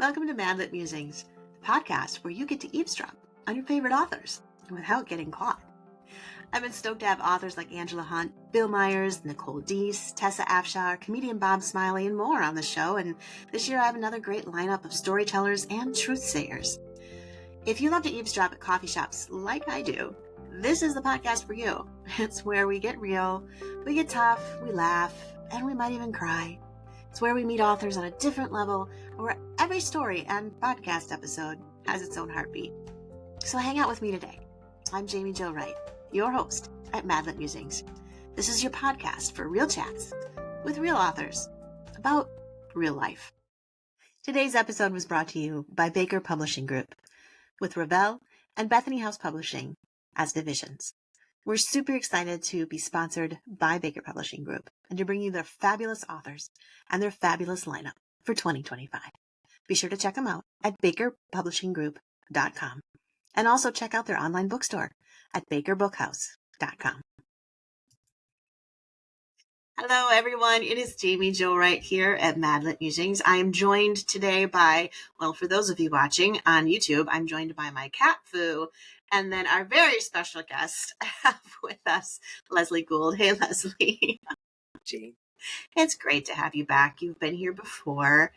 Welcome to MadLit Musings, the podcast where you get to eavesdrop on your favorite authors without getting caught. I've been stoked to have authors like Angela Hunt, Bill Myers, Nicole Deese, Tessa Afshar, comedian Bob Smiley, and more on the show, and this year I have another great lineup of storytellers and truth-sayers. If you love to eavesdrop at coffee shops like I do, this is the podcast for you. It's where we get real, we get tough, we laugh, and we might even cry. It's where we meet authors on a different level, where every story and podcast episode has its own heartbeat. So hang out with me today. I'm Jaime Jo Wright, your host at MadLit Musings. This is your podcast for real chats with real authors about real life. Today's episode was brought to you by Baker Publishing Group, with Ravel and Bethany House Publishing as divisions. We're super excited to be sponsored by Baker Publishing Group and to bring you their fabulous authors and their fabulous lineup for 2025. Be sure to check them out at bakerpublishinggroup.com and also check out their online bookstore at bakerbookhouse.com. Hello, everyone. It is Jaime Jo Wright here at MadLit Musings. I am joined today by, well, for those of you watching on YouTube, I'm joined by my cat, Foo, and then our very special guest with us, Leslie Gould. Hey, Leslie. Jane. It's great to have you back. You've been here before.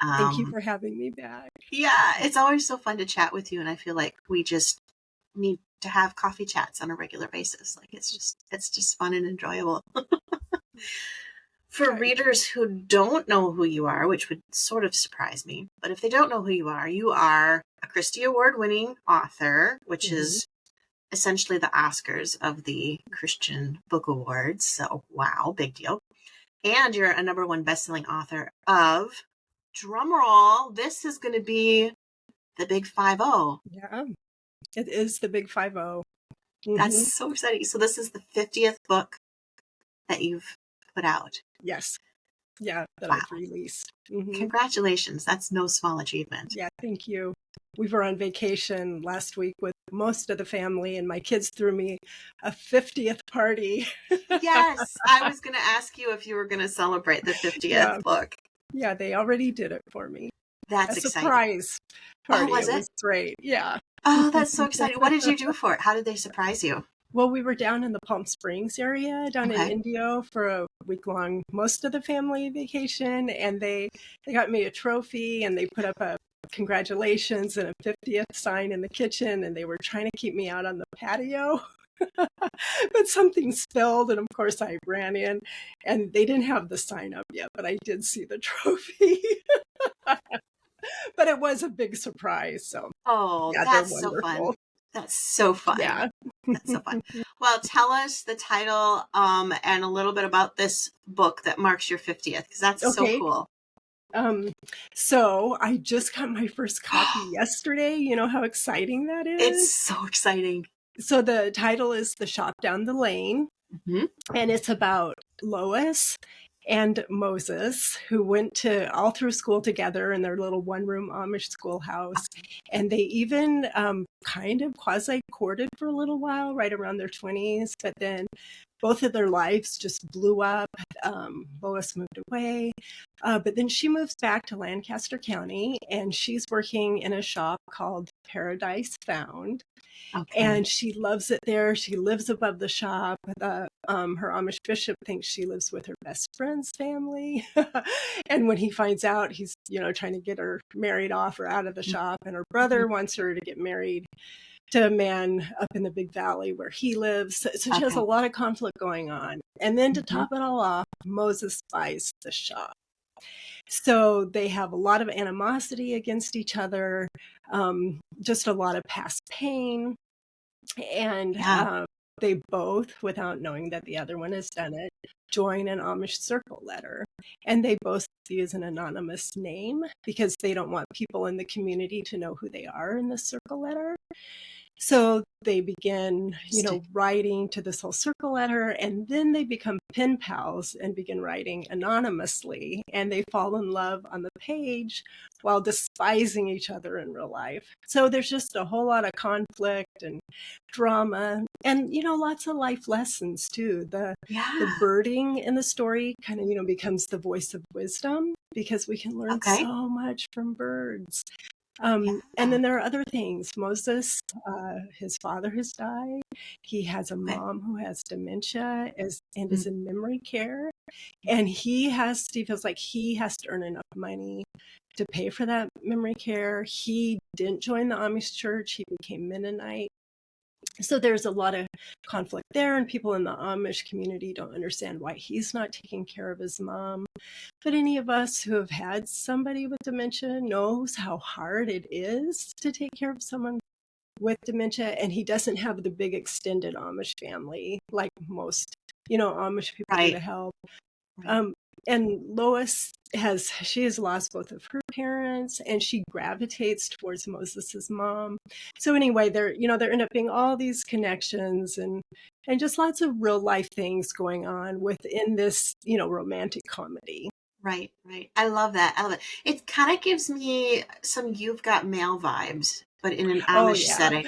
Thank you for having me back. Yeah, it's always so fun to chat with you, and I feel like we just need to have coffee chats on a regular basis. Like it's just fun and enjoyable. For readers who don't know who you are, which would sort of surprise me, but if they don't know who you are a Christie Award-winning author, which is essentially the Oscars of the Christian Book Awards. So, wow, big deal. And you're a #1 best-selling author of, drumroll, this is going to be the Big 5-0. Yeah, it is the Big 5-0. That's so exciting. So this is the 50th book that you've put out. Yes. Yeah, that Wow. I've released. Congratulations. That's no small achievement. Yeah, thank you. We were on vacation last week with most of the family, and my kids threw me a 50th party. Yes, I was going to ask you if you were going to celebrate the 50th book. Yeah, they already did it for me. That's a exciting. Surprise party. Oh, was it? It was great. Yeah. Oh, that's so exciting. What did you do for it? How did they surprise you? Well, we were down in the Palm Springs area, down in Indio for a week-long, most of the family vacation, and they got me a trophy, and they put up a congratulations and a 50th sign in the kitchen, and they were trying to keep me out on the patio. But something spilled, and of course I ran in, and they didn't have the sign up yet, but I did see the trophy. But it was a big surprise. So, yeah, that's so fun. That's so fun. Yeah. That's so fun. Well, tell us the title and a little bit about this book that marks your 50th, because that's so cool. So I just got my first copy yesterday. You know how exciting that is? It's so exciting. So the title is The Shop Down the Lane, and it's about Lois and Moses, who went all through school together in their little one-room Amish schoolhouse. And they even kind of quasi-courted for a little while, right around their 20s. But then both of their lives just blew up. Lois moved away. But then she moves back to Lancaster County, and she's working in a shop called Paradise Found. And she loves it there. She lives above the shop. Her Amish bishop thinks she lives with her best friend's family. And when he finds out, he's, trying to get her married off or out of the shop. And her brother wants her to get married to a man up in the Big Valley where he lives. So she has a lot of conflict going on. And then to top it all off, Moses buys the shop. So they have a lot of animosity against each other, just a lot of past pain. And they both, without knowing that the other one has done it, join an Amish circle letter. And they both use an anonymous name because they don't want people in the community to know who they are in the circle letter. So they begin, writing to this whole circle letter, and then they become pen pals and begin writing anonymously, and they fall in love on the page while despising each other in real life. So there's just a whole lot of conflict and drama, and lots of life lessons too. The birding in the story kind of becomes the voice of wisdom, because we can learn so much from birds. And then there are other things. Moses, his father has died. He has a mom who has dementia and is in memory care. And he feels like he has to earn enough money to pay for that memory care. He didn't join the Amish church. He became Mennonite. So there's a lot of conflict there, and people in the Amish community don't understand why he's not taking care of his mom. But any of us who have had somebody with dementia knows how hard it is to take care of someone with dementia, and he doesn't have the big extended Amish family like most, Amish people do to help. And Lois has lost both of her parents, and she gravitates towards Moses's mom. So anyway, there end up being all these connections and just lots of real life things going on within this, romantic comedy. Right. I love that. It kind of gives me some You've Got Mail vibes, but in an Amish setting.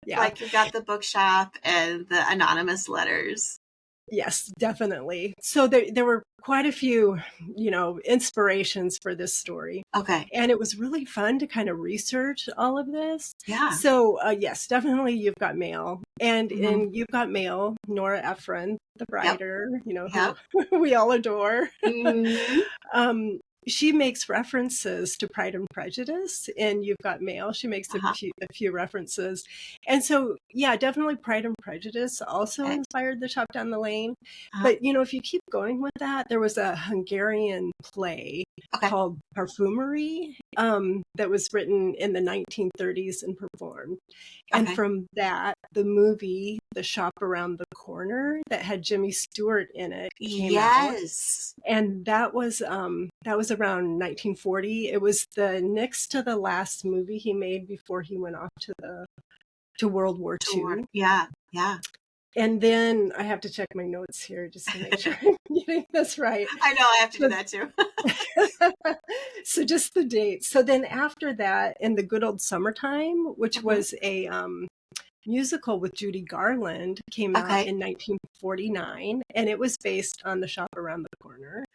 Like you've got the bookshop and the anonymous letters. Yes, definitely. So there were quite a few, inspirations for this story. Okay. And it was really fun to kind of research all of this. Yeah. So, yes, definitely You've Got Mail. And in You've Got Mail, Nora Ephron, the writer, who we all adore, she makes references to Pride and Prejudice in You've Got Mail. She makes a few references. And so, definitely Pride and Prejudice also inspired The Shop Down the Lane. But, if you keep going with that, there was a Hungarian play called Parfumery that was written in the 1930s and performed. And from that, the movie The Shop Around the Corner that had Jimmy Stewart in it came out. And that was around 1940. It was the next to the last movie he made before he went off to World War II. Yeah. And then I have to check my notes here just to make sure I'm getting this right. I know, I have to do that too. So just the dates. So then after that, in The Good Old Summertime, which was a musical with Judy Garland, came out in 1949, and it was based on The Shop Around the Corner.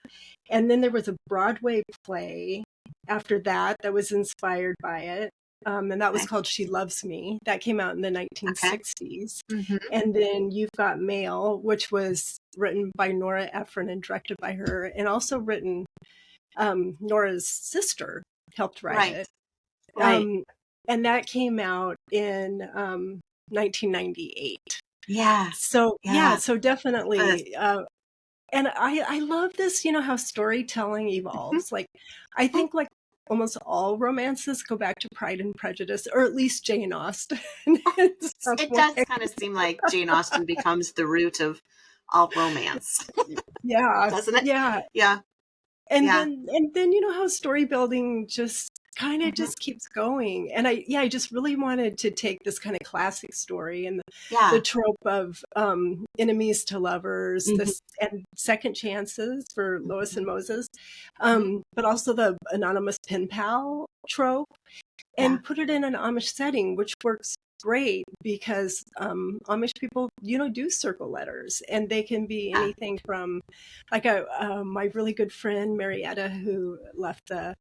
And then there was a Broadway play after that was inspired by it. And that was called She Loves Me. That came out in the 1960s. And then You've Got Mail, which was written by Nora Ephron and directed by her, and also written, Nora's sister helped write it. And that came out in 1998. So definitely. And I love this, how storytelling evolves. Like, I think almost all romances go back to Pride and Prejudice, or at least Jane Austen. It does kind of seem like Jane Austen becomes the root of all romance. Doesn't it? Yeah. And then how story building just kind of just keeps going. And I just really wanted to take this kind of classic story and the trope of enemies to lovers, and second chances for Lois and Moses, but also the anonymous pen pal trope, and put it in an Amish setting, which works great because Amish people, do circle letters, and they can be anything from like my really good friend Marietta, who left the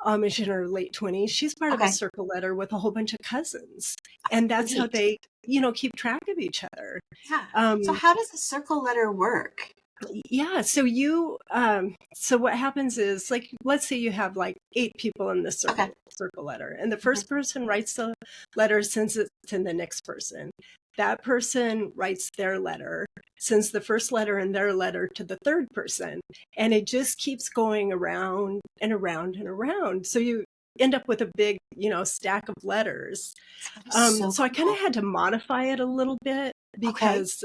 Amish in her late 20s. She's part of a circle letter with a whole bunch of cousins, and that's how they, keep track of each other. So how does a circle letter work? So so what happens is, like, let's say you have 8 people in the circle letter, and the first person writes the letter, sends it to the next person. That person writes their letter, sends the first letter and their letter to the third person, and it just keeps going around and around and around. So you end up with a big, stack of letters. So I kind of had to modify it a little bit because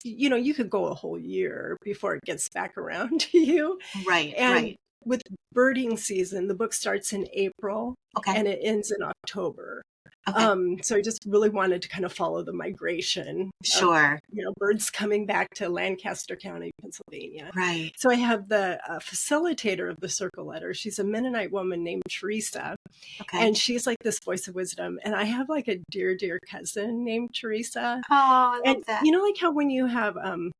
you could go a whole year before it gets back around to you. Right. With birding season, the book starts in April and it ends in October. Okay. So I just really wanted to kind of follow the migration of, Sure. birds coming back to Lancaster County, Pennsylvania. Right. So I have the facilitator of the circle letter. She's a Mennonite woman named Teresa, Okay. and she's like this voice of wisdom. And I have like a dear, dear cousin named Teresa. Oh, I And love that. like how when you have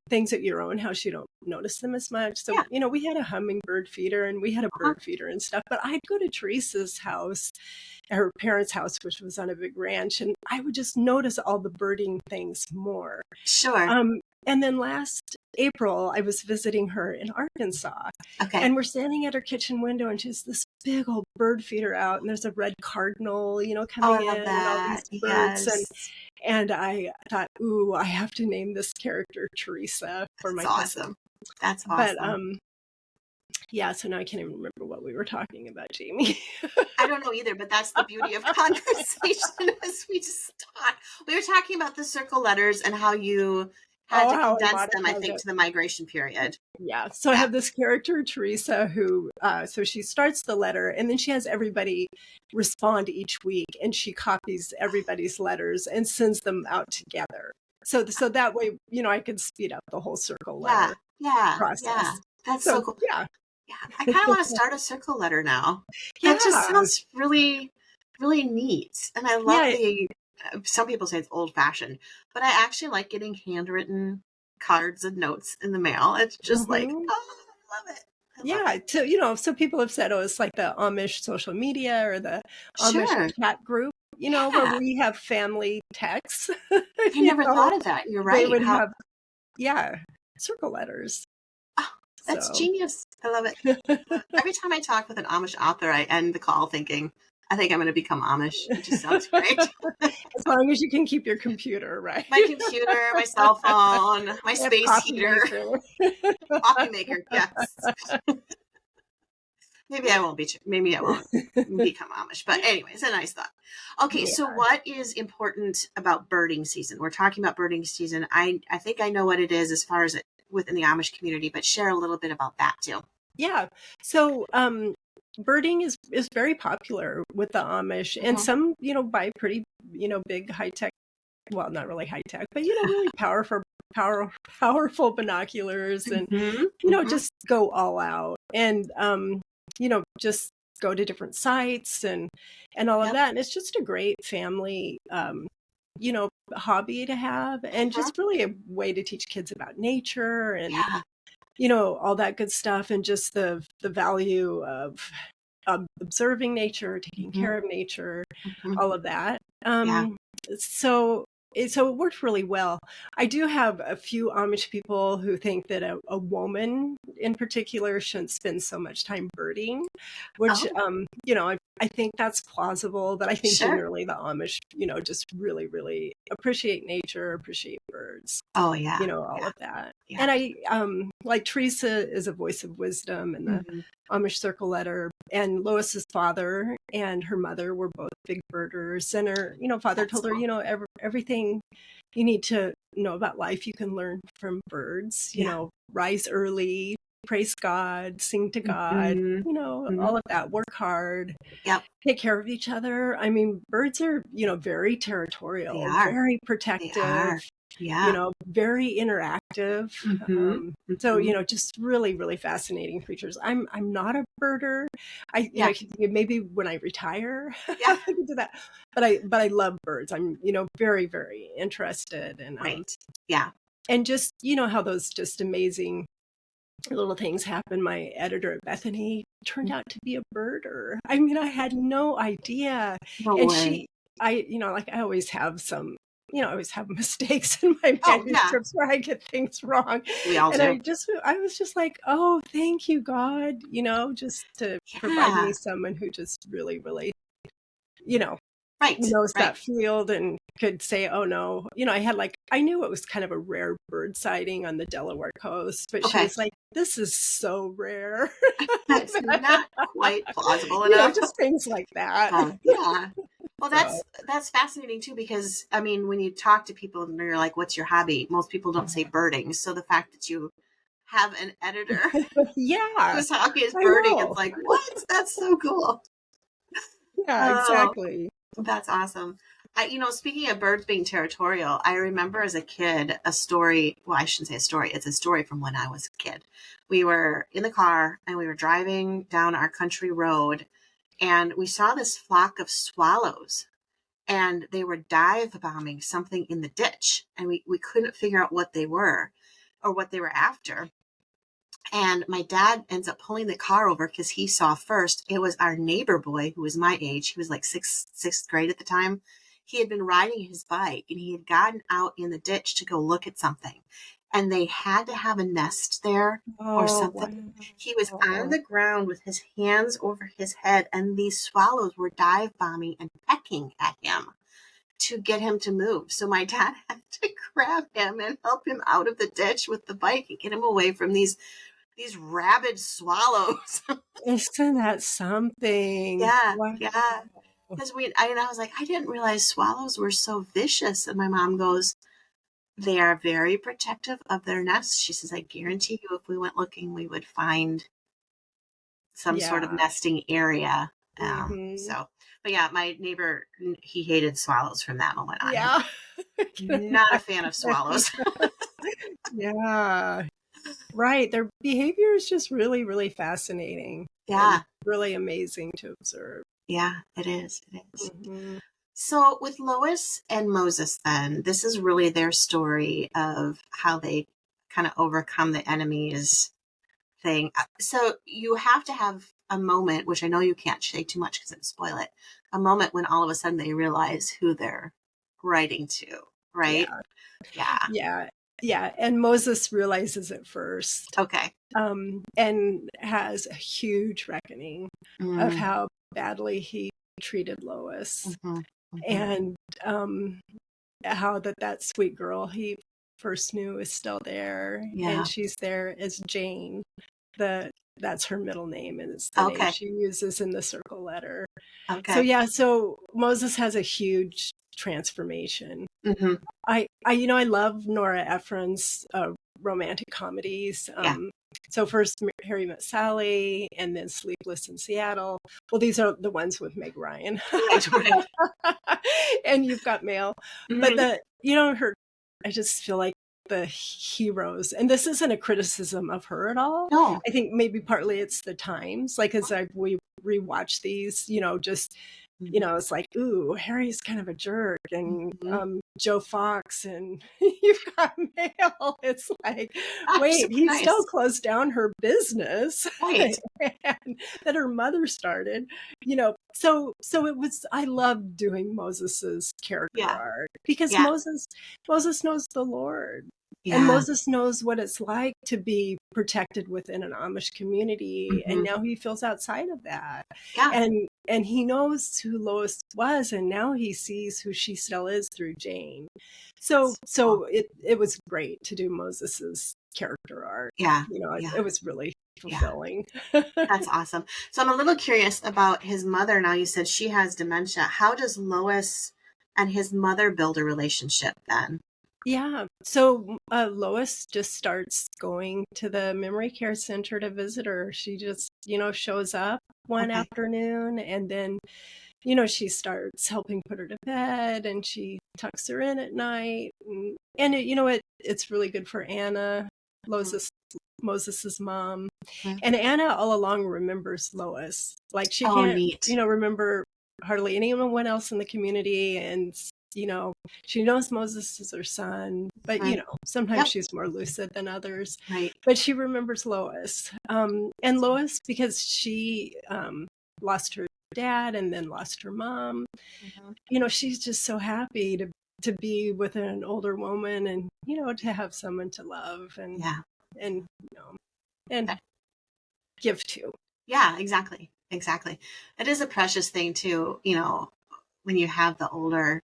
things at your own house, you don't notice them as much. So, Yeah. we had a hummingbird feeder and we had a Uh-huh. bird feeder and stuff, but I'd go to Teresa's house, her parents' house, which was on a big ranch, and I would just notice all the birding things more. Sure. And then last April, I was visiting her in Arkansas, Okay. and we're standing at her kitchen window, and she has this big old bird feeder out, and there's a red cardinal, Oh, coming I in, love and all these that. birds, Yes. and I thought, ooh, I have to name this character Teresa for my That's cousin. awesome. That's But awesome. yeah, so now I can't even remember what we were talking about, Jaime. I don't know either, but that's the beauty of conversation as we just talk. We were talking about the circle letters and how you had to How I condense them, I modified think, it. to the migration period. Yeah. So I Yeah. have this character, Teresa, who, so she starts the letter and then she has everybody respond each week and she copies everybody's letters and sends them out together. So that way, I can speed up the whole circle Yeah. letter Yeah. process. That's so So cool. yeah. Yeah. I kind of want to start a circle letter now. Yeah. That just sounds really, really neat. And I love Yeah. some people say it's old fashioned, but I actually like getting handwritten cards and notes in the mail. It's just like, Mhm. oh, I love it. I love Yeah. it. So, so people have said, oh, it's like the Amish social media or the Amish Sure. chat group, where Yeah. we have family texts. I never thought of that. You're They right. would have, circle letters. Oh, that's So genius. I love it. Every time I talk with an Amish author, I end the call thinking, I think I'm going to become Amish. It just sounds great. as long as you can keep your computer, right? My computer, my cell phone, my A space coffee heater, maker. coffee maker. Yes. Maybe I won't become Amish. But anyway, it's a nice thought. Okay, Yeah. so what is important about birding season? We're talking about birding season. I think I know what it is as far as within the Amish community, but share a little bit about that too. Yeah. So birding is very popular with the Amish, and Mhm. some, buy pretty, big high tech, well, not really high tech, but really powerful binoculars, and Mhm. Mhm. just go all out, and just go to different sites and all of Yep. that. And it's just a great family hobby to have, and Uh-huh. just really a way to teach kids about nature and Yeah. all that good stuff, and just the value of observing nature, taking Mhm. care of nature, Mhm. all of that. Yeah. So it worked really well. I do have a few Amish people who think that a woman in particular shouldn't spend so much time birding, which, Oh, I think that's plausible, but I think sure. generally the Amish, just really, really appreciate nature, appreciate birds, Oh, yeah. all Yeah. of that. Yeah. And I, like Teresa is a voice of wisdom in the Mhm. Amish circle letter, and Lois's father and her mother were both big birders, and her, father That's told her, cool. everything you need to know about life you can learn from birds, Yeah. rise early, praise God, sing to God, Mhm. Mhm. all of that, work hard, Yep. take care of each other. I mean, birds are, very They territorial, are. very They protective, are. Yeah. very interactive. Mhm. So, Mhm. just really, really fascinating creatures. I'm not a birder. Yeah. I could, maybe when I retire, Yeah. I could do that. But I love birds. I'm, very, very interested, Right. Yeah. and just, how those just amazing little things happen. My editor at Bethany turned out to be a birder. I mean, I had no idea. No And way. like I always have some, I always have mistakes in my Oh, yeah. manuscripts where I get things wrong. We all And do. I was just like, oh, thank you, God, just to provide me Yeah. someone who just really, really, you know, Right. knows Right. that field and could say, oh no, I knew it was kind of a rare bird sighting on the Delaware coast, but she Okay. was like, this is so rare. That's not quite plausible enough. Just things like that. Yeah. Well, So, that's fascinating too, because I mean, when you talk to people and they're like, "What's your hobby?" Most people don't say birding. So the fact that you have an editor yeah, whose hobby is I birding, it's know. like, what? That's so cool. Yeah, Oh, exactly. That's awesome. Speaking of birds being territorial, I remember as a kid a story. Well, I shouldn't say a story. It's a story from when I was a kid. We were in the car and we were driving down our country road and we saw this flock of swallows and they were dive bombing something in the ditch. And we couldn't figure out what they were or what they were after. And my dad ends up pulling the car over because he saw first. It was our neighbor boy who was my age. He was like sixth grade at the time. He had been riding his bike and he had gotten out in the ditch to go look at something. And they had to have a nest there or Oh, something. He was on wow. the ground with his hands over his head, and these swallows were dive bombing and pecking at him to get him to move. So my dad had to grab him and help him out of the ditch with the bike and get him away from these rabid swallows. Isn't that something? Yeah, Wow. yeah. Because I was like, I didn't realize swallows were so vicious. And my mom goes, they are very protective of their nests. She says, I guarantee you, if we went looking, we would find some sort of Yeah. nesting area. Hmm. So, but yeah, my neighbor, he hated swallows from that moment on. Yeah. I can Not a fan of imagine. swallows. Yeah. Right. Their behavior is just really, really fascinating and Yeah, really amazing to observe. yeah, it is. It is. Hmm. So with Lois and Moses, then, this is really their story of how they kind of overcome the enemy's thing. So you have to have a moment, which I know you can't say too much because it would spoil it, a moment when all of a sudden they realize who they're writing to, right? Yeah. Yeah. Yeah. Yeah. And Moses realizes it first, Okay. and has a huge reckoning of Mm, how badly he treated Lois, hmm hmm and how that sweet girl he first knew is still there, and Yeah. she's there as Jane. That's her middle name, and it's the name Okay. she uses in the circle letter. So Okay. yeah, so Moses has a huge transformation. hmm I love Nora Ephron's romantic comedies. Yeah. So first Harry Met Sally, and then Sleepless in Seattle. Well, these are the ones with Meg Ryan, Right. Right. and You've Got Mail. But hmm her. I just feel like the heroes, and this isn't a criticism of her at all. No. I think maybe partly it's the times, like as we rewatch these, just it's like, ooh, Harry's kind of a jerk, and hmm Joe Fox, and You've Got Mail. It's like, Gosh, so wait, he still nice. closed down her business Right. and that her mother started. So it was. I loved doing Moses's character Yeah. arc because Yeah. Moses knows the Lord. And Yeah. Moses knows what it's like to be protected within an Amish community, and hmm now he feels outside of that. Yeah. And he knows who Lois was, and now he sees who she still is through Jane. So That's cool. it was great to do Moses's character arc. Yeah. It, Yeah. it was really Yeah. fulfilling. That's awesome. So I'm a little curious about his mother. Now you said she has dementia. How does Lois and his mother build a relationship then? Yeah. So Lois just starts going to the memory care center to visit her. She just, shows up one Okay. afternoon, and then, she starts helping put her to bed, and she tucks her in at night. And it's really good for Anna, Mhm. Moses's mom. Mhm. And Anna all along remembers Lois. Like she Oh, can't, neat. remember hardly anyone else in the community, and she knows Moses is her son, but Mhm. sometimes Yep. she's more lucid than others. Right. But she remembers Lois, and Lois, because she lost her dad and then lost her mom. Mhm. She's just so happy to be with an older woman, and to have someone to love, Yeah. and and Okay. give to. Yeah, exactly. Exactly. It is a precious thing too, when you have the older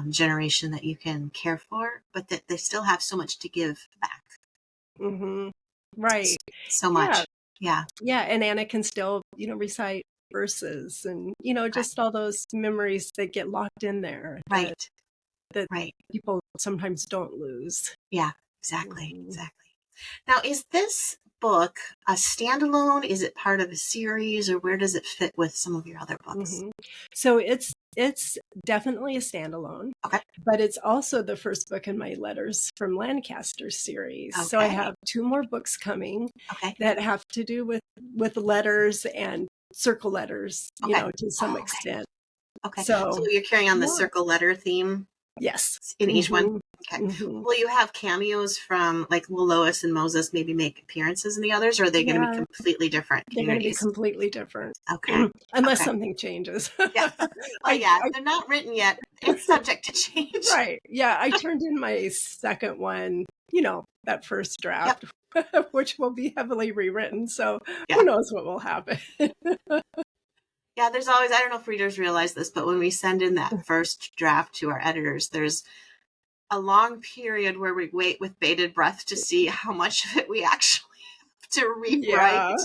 generation that you can care for, but that they still have so much to give back. Hmm. Right. So Yeah. much. Yeah. Yeah. And Anna can still, recite verses, and, Right. just all those memories that get locked in there Right. that Right. people sometimes don't lose. Yeah. Exactly. Hmm. Exactly. Now, is this book a standalone? Is it part of a series, or where does it fit with some of your other books? Hmm. So It's definitely a standalone. Okay. But it's also the first book in my Letters from Lancaster series. Okay. So I have 2 more books coming that have to do with letters and circle letters, to some extent. Okay. So you're carrying on the circle letter theme? Yes. In each one? Okay. Mm-hmm. Will you have cameos from, like, will Lois and Moses maybe make appearances in the others, or are they going to be completely different They're going to be communities? completely different. Okay. Unless something changes. Yeah. Well, they're not written yet. It's subject to change. Right. Yeah. I turned in my second one, that first draft, which will be heavily rewritten. So who knows what will happen. Yeah, there's always, I don't know if readers realize this, but when we send in that first draft to our editors, there's a long period where we wait with bated breath to see how much of it we actually have to rewrite.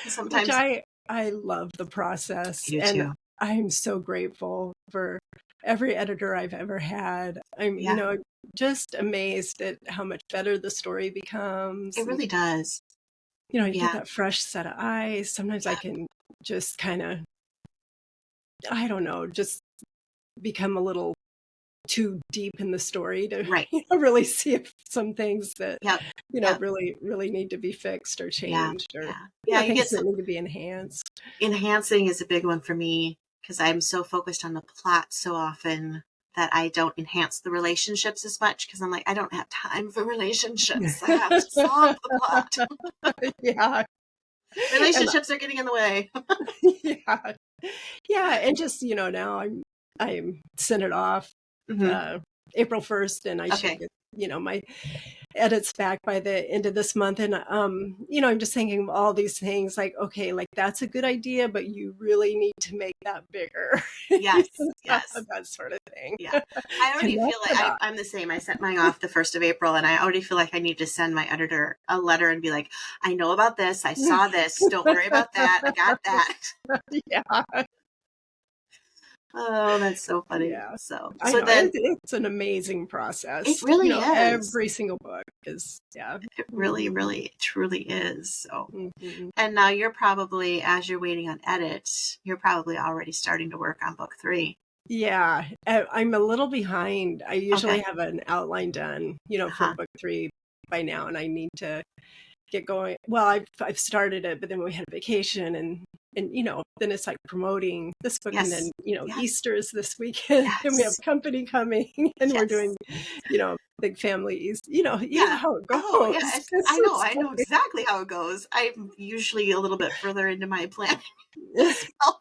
Sometimes I love the process. I do too. I'm so grateful for every editor I've ever had. I'm, just amazed at how much better the story becomes. It really does. You get that fresh set of eyes. Sometimes I can just kind of, I don't know, just become a little too deep in the story to really see if some things that, really, really need to be fixed or changed or you things that need to be enhanced. Enhancing is a big one for me because I'm so focused on the plot so often that I don't enhance the relationships as much because I'm like, I don't have time for relationships. I have to solve the plot. Relationships are getting in the way. And just, now I'm sent it off April 1st and I should get, my edits back by the end of this month. And, I'm just thinking of all these things like, okay, like that's a good idea, but you really need to make that bigger. Yes. That sort of thing. Yeah. I already feel like I'm the same. I sent mine off the 1st of April and I already feel like I need to send my editor a letter and be like, I know about this. I saw this. Don't worry about that. I got that. Yeah. Oh, that's so funny. Yeah. So then it's an amazing process. It really is. Every single book is, It really, really, truly is. So, and now you're probably, as you're waiting on edits, you're probably already starting to work on book 3. Yeah, I'm a little behind. I usually have an outline done, for book 3 by now, and I need to get going. Well, I've started it, but then we had a vacation and then it's like promoting this book and then, Easter is this weekend and we have company coming and we're doing, big families, you know how it goes. Oh, yes. I know exactly how it goes. I'm usually a little bit further into my planning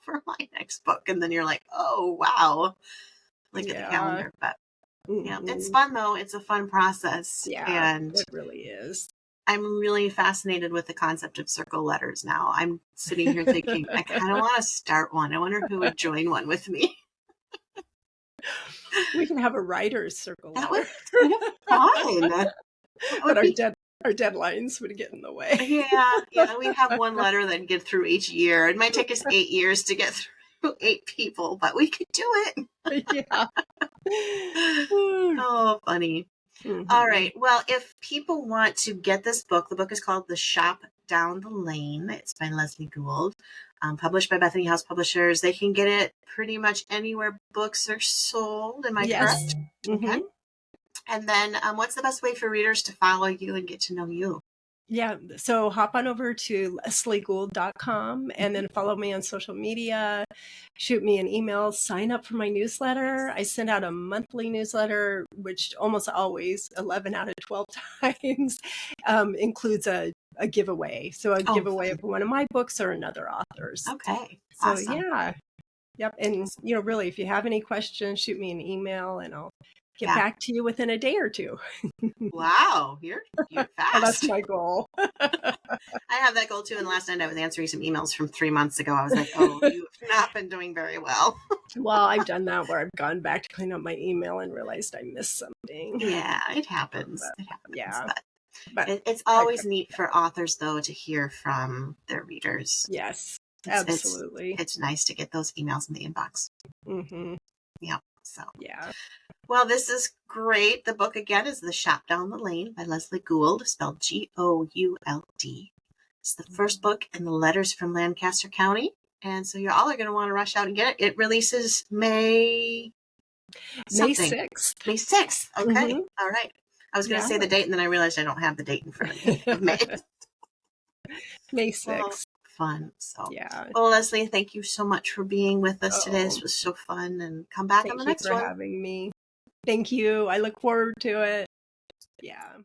for my next book. And then you're like, oh, wow. Look at the calendar. But it's fun though. It's a fun process. Yeah, and it really is. I'm really fascinated with the concept of circle letters now. I'm sitting here thinking, I kind of want to start one. I wonder who would join one with me. We can have a writer's circle letter. That would be kind of fun. But our deadlines would get in the way. Yeah. We have one letter that get through each year. It might take us 8 years to get through 8 people, but we could do it. Yeah. Oh, funny. All right. Well, if people want to get this book, the book is called The Shop Down the Lane. It's by Leslie Gould, published by Bethany House Publishers. They can get it pretty much anywhere books are sold. Am I correct? Okay. And then what's the best way for readers to follow you and get to know you? Yeah. So hop on over to lesliegould.com and then follow me on social media, shoot me an email, sign up for my newsletter. I send out a monthly newsletter, which almost always 11 out of 12 times includes a giveaway. So a giveaway of one of my books or another author's. Okay. So awesome. Yep. And really, if you have any questions, shoot me an email and I'll get back to you within a day or 2. Wow, you're fast. Well, that's my goal. I have that goal too. And last night I was answering some emails from 3 months ago. I was like, oh, you've not been doing very well. Well, I've done that where I've gone back to clean up my email and realized I missed something. Yeah, it happens. Yeah. But it's always neat for authors, though, to hear from their readers. Yes, absolutely. It's nice to get those emails in the inbox. Yeah. So. Yeah. Well, this is great. The book, again, is The Shop Down the Lane by Leslie Gould, spelled Gould. It's the first book in the Letters from Lancaster County. And so you all are going to want to rush out and get it. It releases May something. May 6th. May 6th. Okay. Mhm. All right. I was going to say the date, and then I realized I don't have the date in front of me of May. May Well, 6th. fun. So, Yeah. well, Leslie, thank you so much for being with us today. This Oh, was so fun, and come back on the thank you next for one. having me. Thank you. I look forward to it. Yeah.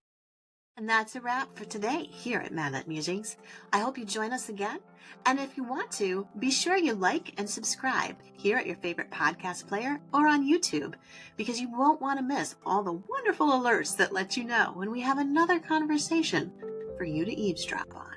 And that's a wrap for today here at MadLit Musings. I hope you join us again. And if you want to, be sure you like and subscribe here at your favorite podcast player or on YouTube, because you won't want to miss all the wonderful alerts that let you know when we have another conversation for you to eavesdrop on.